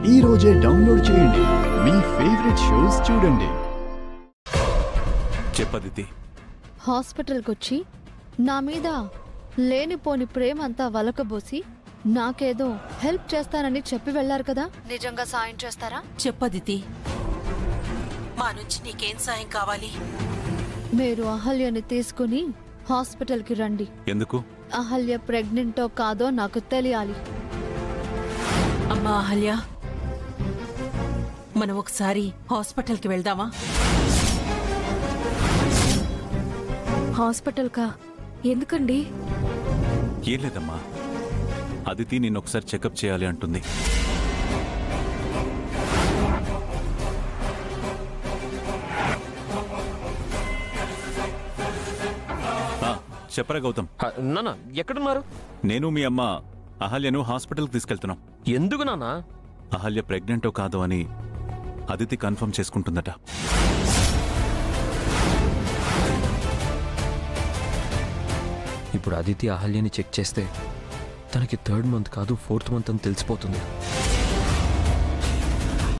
ఈ రోజే డౌన్లోడ్ చేయండి. మీ ఫేవరెట్ షోస్ చూడండి. చెప్పదితి. హాస్పిటల్కొచ్చి నా మీద లేనిపోని ప్రేమ అంతా వలకబోసి నాకేదో హెల్ప్ చేస్తానని చెప్పి వెళ్లారు కదా, నిజంగా సాయం చేస్తారా? చెప్పదితి, మా నుంచి నీకేం సాయం కావాలి? మీరు అహల్యని తీసుకుని హాస్పిటల్కి రండి. ఎందుకు? అహల్య ప్రెగ్నెంటో కాదో నాకు తెలియాలి. అమ్మా అహల్య, మనం ఒకసారి హాస్పిటల్కి వెళ్దామా? హాస్పిటల్కా? ఎందుకండి? ఏం లేదమ్మా, అదితి నిన్నొకసారి చెకప్ చేయాలి అంటుంది. చెప్పరా గౌతమ్. నాన్న ఎక్కడున్నారు? నేను మీ అమ్మ అహల్యను హాస్పిటల్కి తీసుకెళ్తున్నాం. ఎందుకు నాన్న? అహల్య ప్రెగ్నెంటో కాదో అని అదితి కన్ఫర్మ్ చేసుకుంటుందట. ఇప్పుడు అదితి అహల్యని చెక్ చేస్తే తనకి 3rd మంత్ కాదు 4th మంత్ అని తెలిసిపోతుంది.